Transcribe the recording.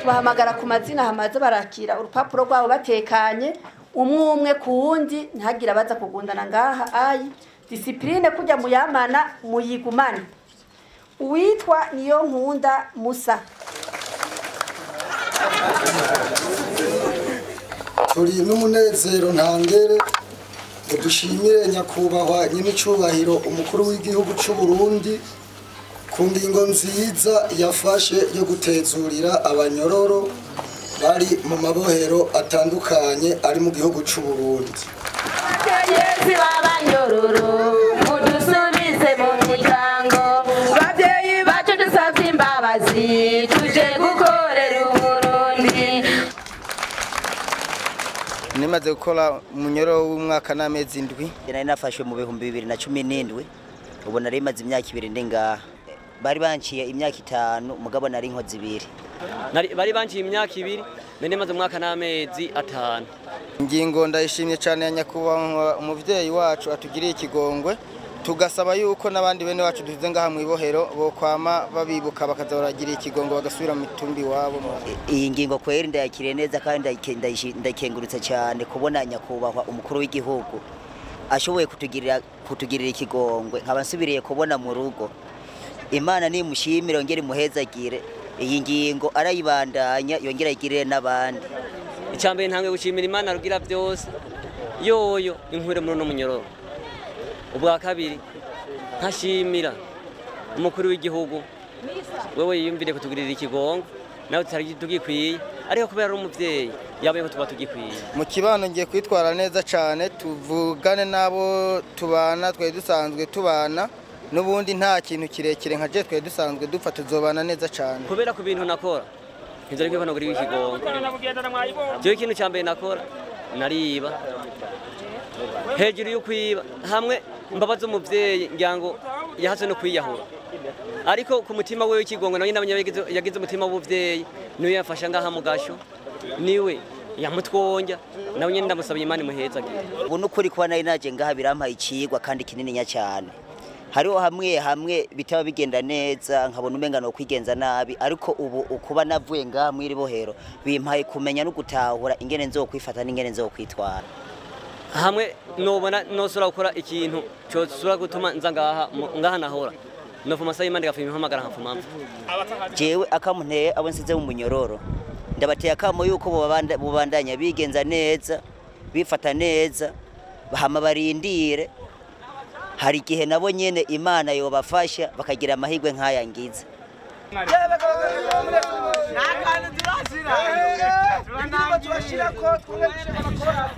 tubahamagara ku mazina hamaze barakira urupapuro rwabo batekanye umwe ku wundi ntagira baza kugundana ngaha ayi discipline kujya muyamana muyigumane. Uwitwa Niyonkunda Musa. Turi n'umunezero ntangere dushimire nyakubahwa nyimicubahiro umukuru w'igihugu cy'u Burundi ku ngingo nziza yafashe yo gutezurira abanyororo bari mu mabohero atandukanye ari mu gihugu cy'u Burundi. Yesi babanyororo mudusubize mu muryango babyeyi bacu dusavye imbabazi tuje gukorera Uburundi. Nimaze gukora munyororo w'umwaka n'amezi indwi nari nafashwe mu 2017 ubu nari maze imyaka 2 ndi ngaha. Bari banciye imyaka 5 mugabo nari inkozi 2. Bari banciye imyaka 2 none maze umwaka n'amezi 5. Ingingo ndayishimye cyane ya nyakubahwa umuvyeyi wacu atugiriye ikigongwe tugasaba yuko nabandi bene wacu duze ngaha mu ibohero bo kwama babibuka bakazoragira ikigongo bagasubira mu mitumbi wabo. Iyi ngingo kweri ndayakiriye neza kandi ndakengurutse cyane kubona nyakubahwa umukuru w'igihugu ashoboye kutugirira ikigongwe nkaba nsubiriye kubona mu rugo. Imana ni mushimire ongere muhezagire iyi ngingo arayibandanya yongera igirire nabandi. Icambere ntangwe gushimira Imana rugira byose yoyo inkure muri no munyororo. Ubwa kabiri ntashimira umukuru w'igihugu wewe yiyumvire kutugirira ikigongo nawe tutari tugikwiye ariko kubera ari umuvyeyi yabaye ko tuba tugikwiye. Mu kibano ngiye kwitwara neza cyane tuvugane nabo tubana twe dusanzwe tubana nubundi nta kintu kirekire nka je twe dusanzwe dupfa tuzobana neza cyane. Kubera ku bintu nakora nzari ngiye kwanagura ikigongo. Je ikintu cyambere nakora nariba hejuru yo kwiba hamwe mbabaza umuvyeyi ngirango yahaze no kwiyahura ariko ku mutima wewe ikigongo nawe nabanye yagize umutima w'ubuvyeyi niwe yafasha ngaha mu gasho niwe yamutwonja nawe nyine ndamusaba Imana muhezagire. Ubu nukuri kuba nari naje ngaha birampaye ikigwa kandi kinini nya cyane. Hariho hamwe bitaba bigenda neza nkabona umenga no kwigenza nabi ariko ubu ukuba navuye ngaha mwiri bohero bimpaye kumenya no gutahura ingene nzokwifata n'ingene nzokwitwara. Hamwe nobona nosura gukora ikintu cyo sura gutuma nza ngaha nahora nofuma sayima ndagafima hamagara hafuma. Jewe akamunteye abo nsize mu munyororo ndabateye akamo yuko bubandanya bigenza neza bifata neza bahama barindire hari gihe nabo nyene Imana yobafasha bakagira amahirwe nk'aya ngize. Nakana turashira turashira ko twubakira abakora